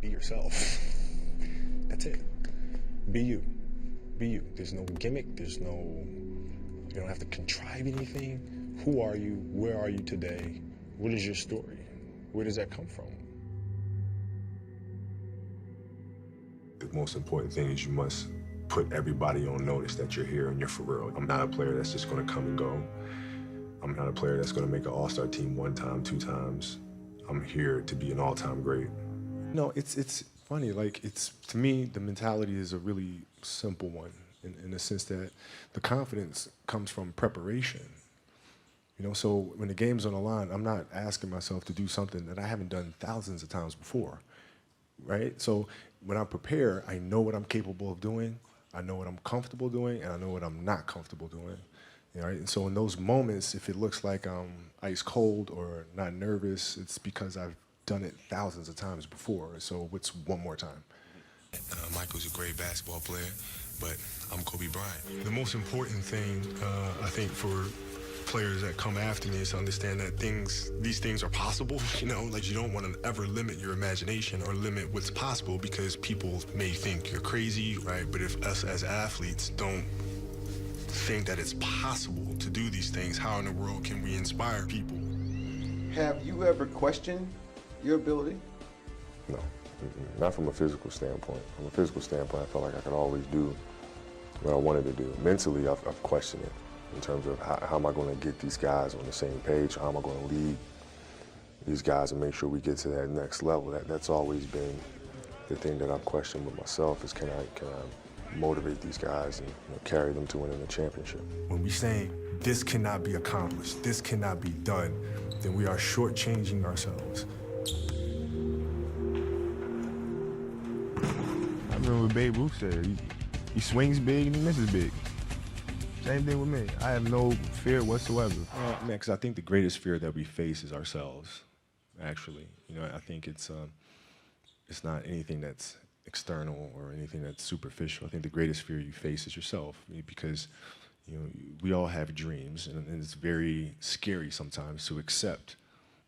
Be yourself. That's it. Be you. Be you. There's no gimmick. You don't have to contrive anything. Who are you? Where are you today? What is your story? Where does that come from? The most important thing is you must put everybody on notice that you're here and you're for real. I'm not a player that's just gonna come and go. I'm not a player that's gonna make an all-star team 1 time, 2 times. I'm here to be an all-time great. No, it's funny, like to me, the mentality is a really simple one in the sense that the confidence comes from preparation. You know, so when the game's on the line, I'm not asking myself to do something that I haven't done thousands of times before, right? So when I prepare, I know what I'm capable of doing, I know what I'm comfortable doing, and I know what I'm not comfortable doing. Right? And so in those moments, if it looks like I'm ice cold or not nervous, it's because I've done it thousands of times before. So what's one more time? Michael's a great basketball player, but I'm Kobe Bryant. The most important thing, I think, for players that come after me is to understand that these things are possible. You know, like you don't want to ever limit your imagination or limit what's possible because people may think you're crazy, right? But if us as athletes don't think that it's possible to do these things, how in the world can we inspire people? Have you ever questioned your ability? No, not from a physical standpoint. From a physical standpoint, I felt like I could always do what I wanted to do. Mentally, I've questioned it in terms of how am I going to get these guys on the same page? How am I going to lead these guys and make sure we get to that next level? That's always been the thing that I've questioned with myself is can I motivate these guys and carry them to winning a championship. When we say this cannot be accomplished, this cannot be done, then we are shortchanging ourselves. I remember what Babe Ruth said, he swings big and he misses big. Same thing with me. I have no fear whatsoever. Man, because I think the greatest fear that we face is ourselves, actually. You know, I think it's not anything that's external or anything that's superficial. I think the greatest fear you face is yourself, because you know we all have dreams, and it's very scary sometimes to accept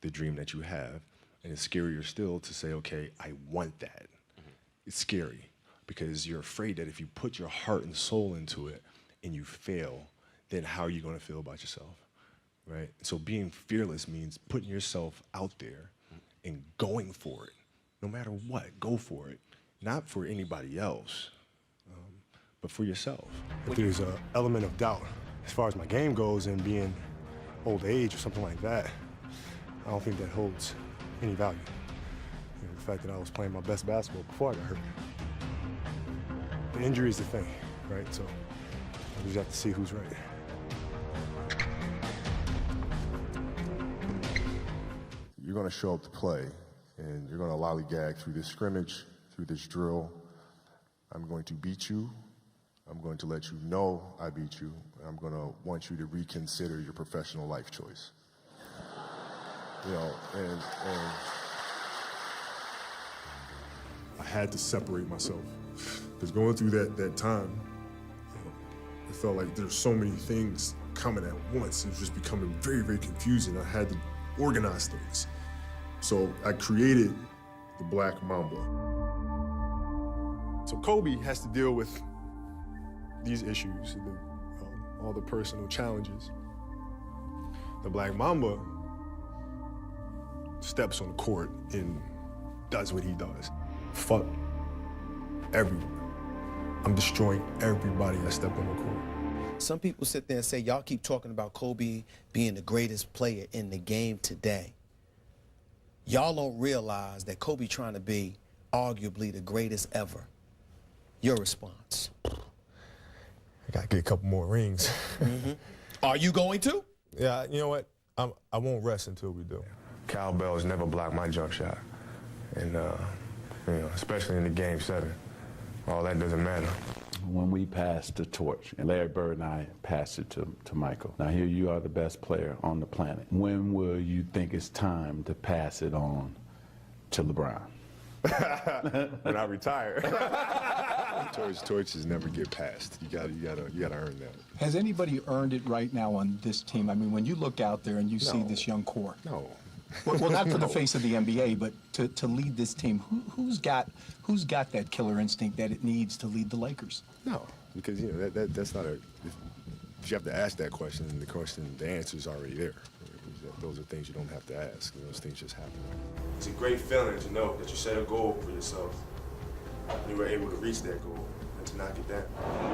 the dream that you have, and it's scarier still to say, okay, I want that. It's scary because you're afraid that if you put your heart and soul into it and you fail, then how are you going to feel about yourself, right? So being fearless means putting yourself out there and going for it, no matter what. Go for it. Not for anybody else, but for yourself. If there's an element of doubt as far as my game goes and being old age or something like that, I don't think that holds any value. You know, the fact that I was playing my best basketball before I got hurt. The injury is the thing, right? So we just have to see who's right. You're going to show up to play, and you're going to lollygag through this scrimmage, through this drill. I'm going to beat you. I'm going to let you know I beat you. And I'm going to want you to reconsider your professional life choice. You know, and I had to separate myself. Because going through that time, it felt like there's so many things coming at once. It was just becoming very, very confusing. I had to organize things. So I created the Black Mamba. So Kobe has to deal with these issues, all the personal challenges. The Black Mamba steps on the court and does what he does. Fuck everyone. I'm destroying everybody that step on the court. Some people sit there and say, y'all keep talking about Kobe being the greatest player in the game today. Y'all don't realize that Kobe trying to be arguably the greatest ever. Your response? I gotta get a couple more rings. Are you going to? Yeah, you know what? I won't rest until we do. Cowbell's never blocked my jump shot. And, you know, especially in the game 7, all that doesn't matter. When we passed the torch, and Larry Bird and I passed it to Michael. Now here you are the best player on the planet. When will you think it's time to pass it on to LeBron? When I retire. Torches never get passed. You gotta earn that. Has anybody earned it right now on this team? I mean, when you look out there and you see No. this young core. No, Well, not for the face of the NBA, but to lead this team. Who's got that killer instinct that it needs to lead the Lakers? No, because that's not a. You have to ask that question, and the answer is already there. Those are things you don't have to ask. Those things just happen. It's a great feeling to know that you set a goal for yourself, and you were able to reach that goal and to knock it down.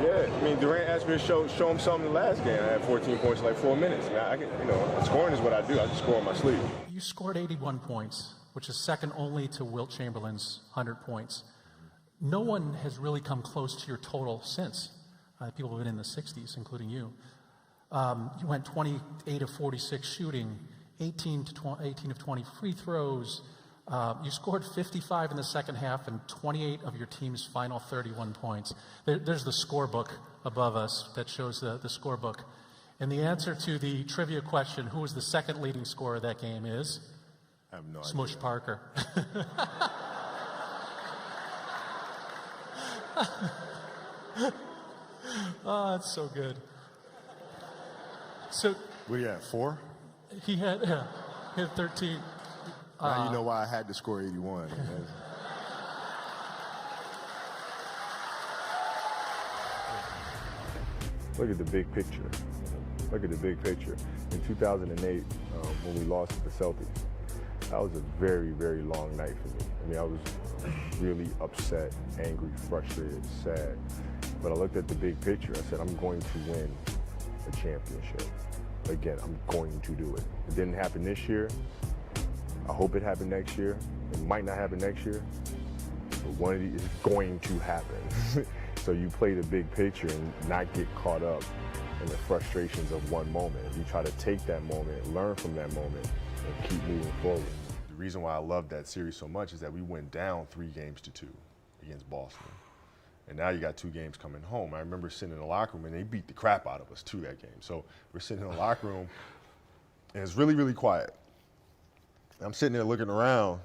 Yeah, I mean, Durant asked me to show him something in the last game. I had 14 points in like 4 minutes. I can, scoring is what I do. I just score on my sleeve. You scored 81 points, which is second only to Wilt Chamberlain's 100 points. No one has really come close to your total since. People have been in the 60s, including you. You went 28 of 46 shooting, 18 of 20 free throws. You scored 55 in the second half and 28 of your team's final 31 points. There's the scorebook above us that shows the scorebook. And the answer to the trivia question, who was the second leading scorer of that game, is? I have no idea. Smush Parker. Oh, that's so good. So What do you have, 4? he had 13. Now you know why I had to score 81. Look at the big picture. Look at the big picture. In 2008, when we lost to the Celtics, that was a very, very long night for me. I mean, I was really upset, angry, frustrated, sad. But I looked at the big picture. I said, I'm going to win a championship. Again, I'm going to do it. It didn't happen this year. I hope it happened next year. It might not happen next year, but one of these is going to happen. So you play the big picture and not get caught up in the frustrations of one moment. You try to take that moment, learn from that moment, and keep moving forward. The reason why I love that series so much is that we went down 3-2 against Boston. And now you got 2 games coming home. I remember sitting in the locker room, and they beat the crap out of us too that game. So we're sitting in the locker room, and it's really, really quiet. I'm sitting there looking around,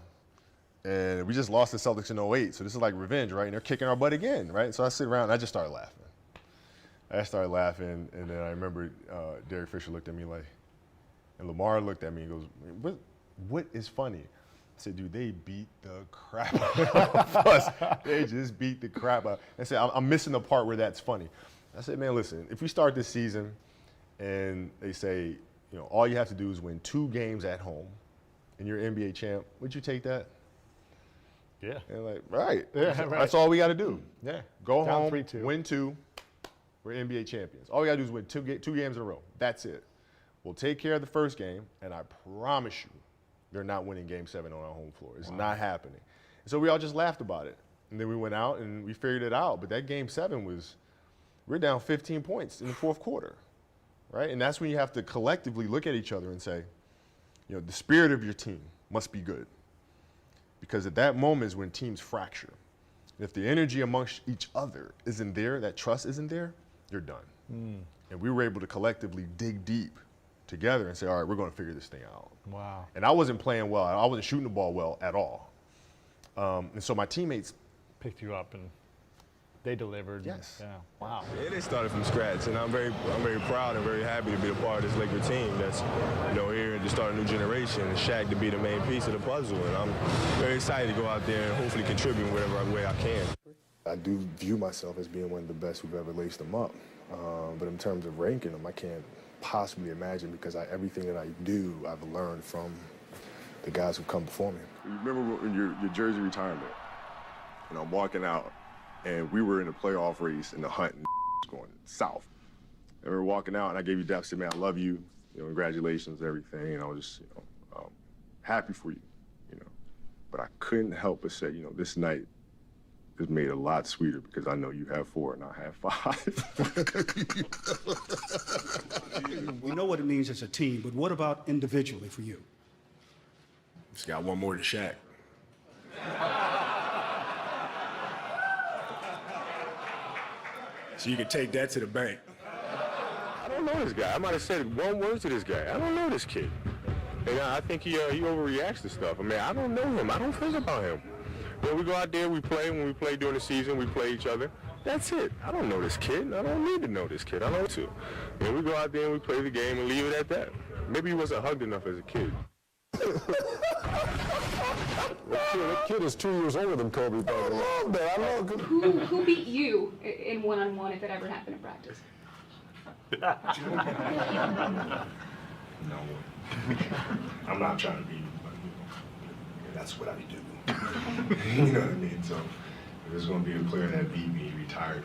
and we just lost the Celtics in 08, so this is like revenge, right? And they're kicking our butt again, right? So I sit around, and I just started laughing. And then I remember Derek Fisher looked at me like, and Lamar looked at me and goes, what is funny? I said, dude, they beat the crap out of us. They just beat the crap out. I said, I'm missing the part where that's funny. I said, man, listen, if we start this season and they say, all you have to do is win 2 games at home and you're NBA champ, would you take that? Yeah. And like, right. Yeah, right. That's all we got to do. Yeah. Go Down home, 3-2. win 2, we're NBA champions. All we got to do is win 2 games in a row. That's it. We'll take care of the first game, and I promise you, they're not winning Game 7 on our home floor. It's not happening. And so we all just laughed about it. And then we went out and we figured it out. But that Game 7 we're down 15 points in the fourth quarter, right? And that's when you have to collectively look at each other and say, the spirit of your team must be good. Because at that moment is when teams fracture. If the energy amongst each other isn't there, that trust isn't there, you're done. And we were able to collectively dig deep together and say, all right, we're going to figure this thing out. Wow. And I wasn't playing well. I wasn't shooting the ball well at all. And so my teammates picked you up and they delivered. Yes. Yeah. Wow. Yeah, they started from scratch, and I'm very proud and very happy to be a part of this Laker team that's, here to start a new generation, and Shaq to be the main piece of the puzzle. And I'm very excited to go out there and hopefully contribute in whatever way I can. I do view myself as being one of the best who've ever laced them up. But in terms of ranking them, I can't possibly imagine because everything that I do, I've learned from the guys who've come before me. You remember when your jersey retirement, and I'm walking out, and we were in a playoff race, and the hunt was going south. And we were walking out, and I gave you that, said, man, I love you, congratulations, everything, and I was just, happy for you, But I couldn't help but say, this night is made a lot sweeter because I know you have 4 and I have 5. We know what it means as a team, but what about individually for you? Just got one more than Shaq. So you can take that to the bank. I don't know this guy. I might have said one word to this guy. I don't know this kid. And I think he overreacts to stuff. I mean, I don't know him. I don't think about him. When we go out there, we play. When we play during the season, we play each other. That's it. I don't know this kid. I don't need to know this kid. I don't to. And we go out there and we play the game and leave it at that. Maybe he wasn't hugged enough as a kid. That kid is 2 years older than Kobe, but I love that. I love Who beat you in one-on-one if it ever happened in practice? No. I'm not trying to be, but that's what I do. You know what I mean? So if there's going to be a player that beat me, retired,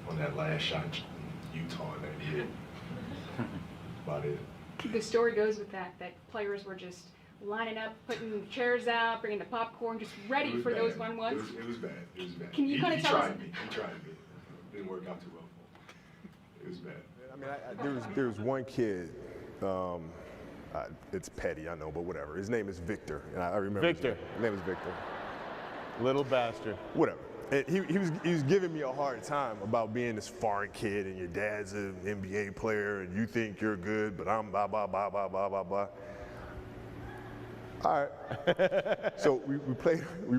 on that last shot in Utah, that did. About it. The story goes with that players were just lining up, putting chairs out, bringing the popcorn, just ready for those one-ones. It was bad. It was bad. Can you kind of tell us? He tried me. It didn't work out too well for him. It was bad. I mean, there was one kid, it's petty, I know, but whatever. His name is Victor, and I remember Victor. His name is Victor. Little bastard. Whatever. And he was giving me a hard time about being this foreign kid, and your dad's an NBA player, and you think you're good, but I'm blah, blah, blah, blah, blah, blah, blah. All right. So we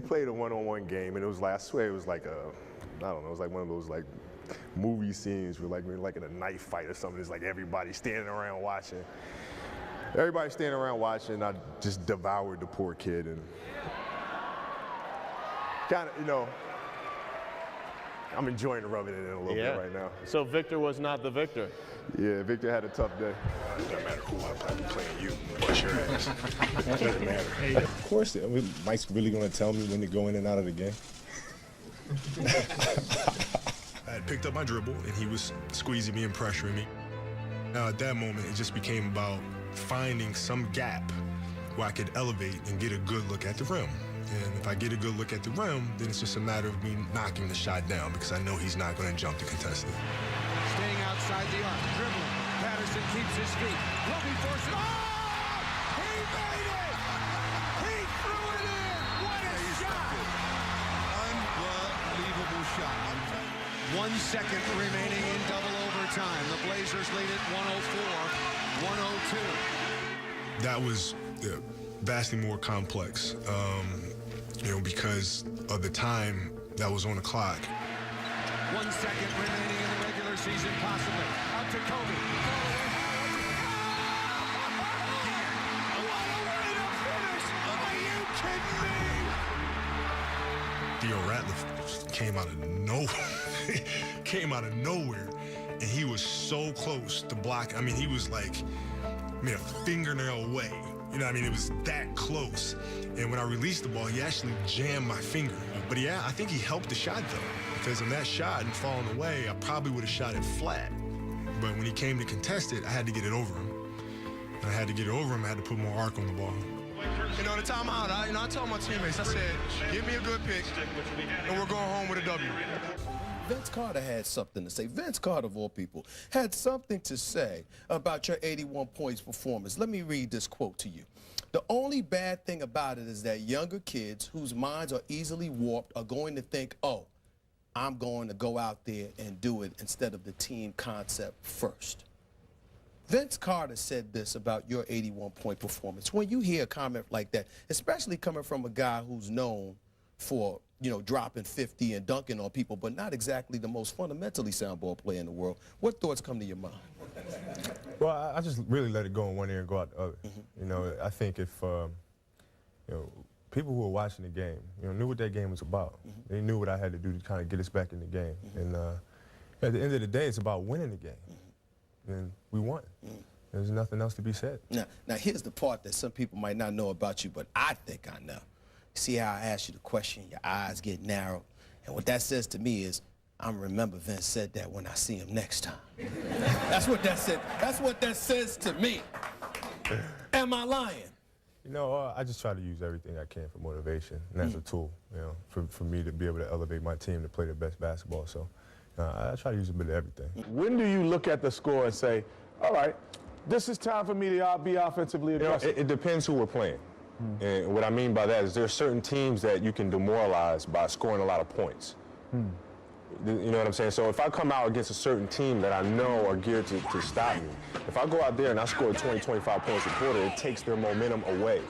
played a one-on-one game, and it was I swear it was like I don't know, it was like one of those like movie scenes where like in a knife fight or something. It's like everybody standing around watching. Everybody standing around watching. I just devoured the poor kid and kind of, I'm enjoying rubbing it in a little bit right now. So Victor was not the victor. Yeah, Victor had a tough day. It doesn't matter who I'm playing you. Bust your ass. It doesn't matter. Of course, Mike's really going to tell me when to go in and out of the game. I had picked up my dribble, and he was squeezing me and pressuring me. Now, at that moment, it just became about finding some gap where I could elevate and get a good look at the rim. And if I get a good look at the rim, then it's just a matter of me knocking the shot down because I know he's not going to jump to contest it. Staying outside the arc, dribbling. Patterson keeps his feet. Kobe forces it. Oh! He made it! He threw it in! What a shot! Unbelievable shot. 1 second remaining in double overtime. The Blazers lead it 104-102. That was vastly more complex, because of the time that was on the clock. 1 second remaining in the regular season, possibly. Out to Kobe. What a way to finish! Are you kidding me? Theo Ratliff came out of nowhere, and he was so close to block. I mean, he was like, a fingernail away. You know what I mean? It was that close. And when I released the ball, he actually jammed my finger. But yeah, I think he helped the shot, though. Because in that shot and falling away, I probably would have shot it flat. But when he came to contest it, I had to get it over him. And I had to get it over him, I had to put more arc on the ball. The timeout, I told my teammates, I said, give me a good pick, and we're going home with a W. Vince Carter had something to say. Vince Carter, of all people, had something to say about your 81 points performance. Let me read this quote to you. The only bad thing about it is that younger kids whose minds are easily warped are going to think, oh, I'm going to go out there and do it instead of the team concept first. Vince Carter said this about your 81-point performance. When you hear a comment like that, especially coming from a guy who's known for, dropping 50 and dunking on people, but not exactly the most fundamentally sound ball player in the world, what thoughts come to your mind? Well, I just really let it go in one ear and go out the other. Mm-hmm. I think if, people who were watching the game, knew what that game was about. Mm-hmm. They knew what I had to do to kind of get us back in the game. Mm-hmm. And at the end of the day, it's about winning the game. Mm-hmm. And we won. Mm-hmm. There's nothing else to be said. Now, here's the part that some people might not know about you, but I think I know. See how I asked you the question, your eyes get narrowed. And what that says to me is, I'm remember Vince said that when I see him next time. That's what that said. That's what that says to me. Am I lying? I just try to use everything I can for motivation, and as a tool, for me to be able to elevate my team to play the best basketball. So I try to use a bit of everything. When do you look at the score and say, all right, this is time for me to be offensively aggressive? It depends who we're playing. And what I mean by that is there are certain teams that you can demoralize by scoring a lot of points. You know what I'm saying? So if I come out against a certain team that I know are geared to stop me, if I go out there and I score 20, 25 points a quarter, it takes their momentum away.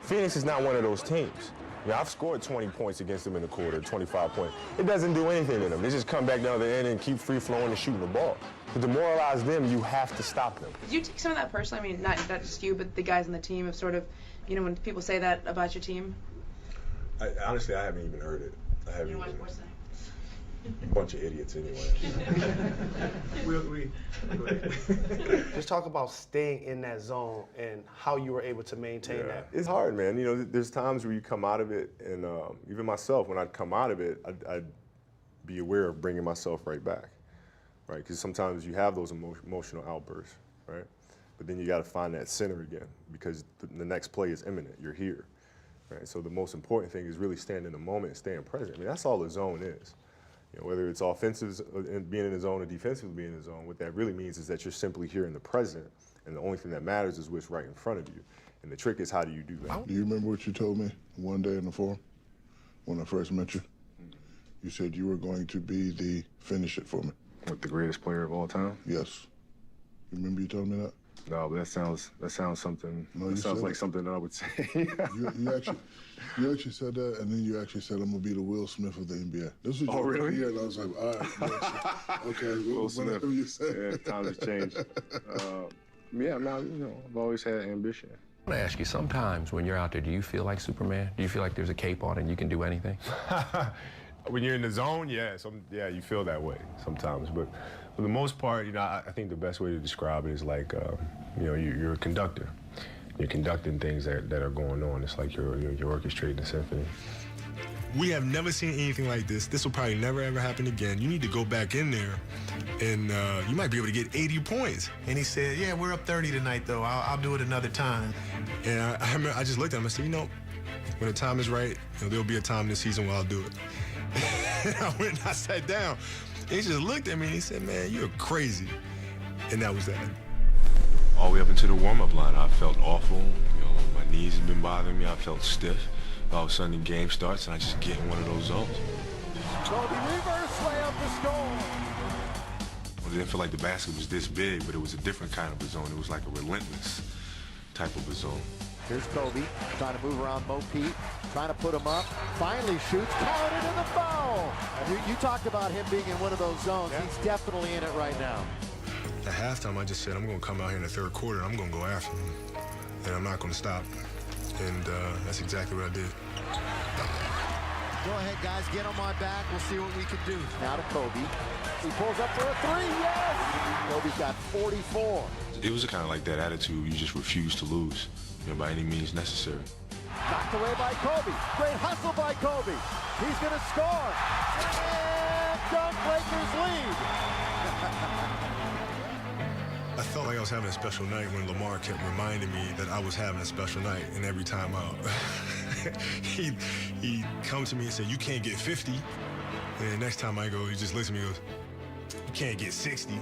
Phoenix is not one of those teams. Yeah, I've scored 20 points against them in the quarter, 25 points. It doesn't do anything to them. They just come back down the end and keep free-flowing and shooting the ball. To demoralize them, you have to stop them. Did you take some of that personally? I mean, not just you, but the guys on the team have sort of, you know, when people say that about your team? Honestly, I haven't even heard it. I haven't even. A bunch of idiots anyway. Just talk about staying in that zone and how you were able to maintain that. It's hard, man. You know, there's times where you come out of it, and even myself, when I'd come out of it, I'd be aware of bringing myself right back, right? Because sometimes you have those emotional outbursts, right? But then you got to find that center again, because the next play is imminent. You're here, right? So the most important thing is really staying in the moment and staying present. I mean, that's all the zone is. You know, whether it's offensive and being in the zone or defensively being in the zone, what that really means is that you're simply here in the present, and the only thing that matters is what's right in front of you. And the trick is, how do you do that? Do you remember what you told me one day in the forum when I first met you? You said you were going to be the finish it for me. What, the greatest player of all time? Yes. You remember you told me that? No, but that sounds something. No, that sounds like something that I would say. you actually said that, and then you actually said, "I'm gonna be the Will Smith of the NBA." This was your really? year, and I was like, "All right, okay." Will Smith. You said. Yeah, times have changed. Yeah, now I've always had ambition. I want to ask you, sometimes when you're out there, do you feel like Superman? Do you feel like there's a cape on and you can do anything? When you're in the zone, yeah, you feel that way sometimes. But for the most part, I think the best way to describe it is like, you're a conductor. You're conducting things that are going on. It's like you're orchestrating a symphony. We have never seen anything like this. This will probably never, ever happen again. You need to go back in there, and you might be able to get 80 points. And he said, yeah, we're up 30 tonight, though. I'll do it another time. And I remember I just looked at him and said, when the time is right, there'll be a time this season where I'll do it. And I went and I sat down. And he just looked at me and he said, man, you're crazy. And that was that. All the way up into the warm-up line, I felt awful. My knees have been bothering me. I felt stiff. All of a sudden, the game starts, and I just get in one of those zones. Kobe reverse layup to score. I didn't feel like the basket was this big, but it was a different kind of a zone. It was like a relentless type of a zone. Here's Kobe trying to move around Mo Pete, trying to put him up. Finally shoots, counted in the foul. You talked about him being in one of those zones. Yeah. He's definitely in it right now. At halftime, I just said, I'm going to come out here in the third quarter, and I'm going to go after him. And I'm not going to stop. And that's exactly what I did. Go ahead, guys. Get on my back. We'll see what we can do. Now to Kobe. He pulls up for a three. Yes! Kobe's got 44. It was kind of like that attitude. You just refuse to lose, by any means necessary. Knocked away by Kobe. Great hustle by Kobe. He's going to score. And dunk, Lakers lead. I felt like I was having a special night when Lamar kept reminding me that I was having a special night, and every time out, he'd come to me and say, you can't get 50. And the next time I go, he just looks at me and goes, you can't get 60. Kobe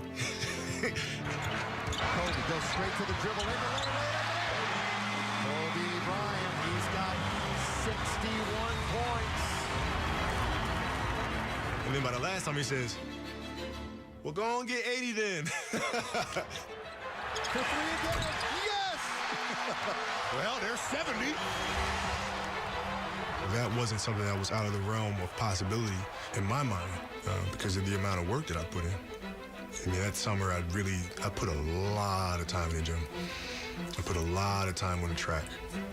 goes straight to the dribble. Kobe Bryant, he's got 61 points. And then by the last time he says, well, go on and get 80 then. For three again. Yes! Well, there's 70. That wasn't something that was out of the realm of possibility in my mind because of the amount of work that I put in. I mean, that summer, I put a lot of time in the gym. I put a lot of time on the track.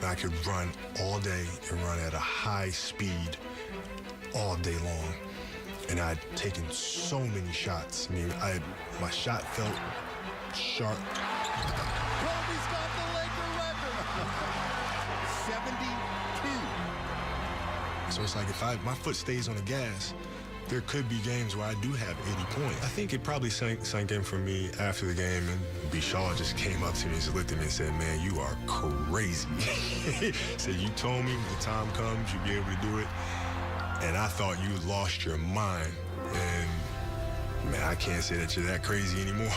I could run all day and run at a high speed all day long. And I'd taken so many shots. I mean, my shot felt sharp. Kobe's got the Laker record. 72. So it's like if my foot stays on the gas, there could be games where I do have 80 points. I think it probably sank in for me after the game, and B. Shaw just came up to me and just looked at me and said, man, you are crazy. He said, you told me when the time comes, you'll be able to do it. And I thought you lost your mind. And, man, I can't say that you're that crazy anymore.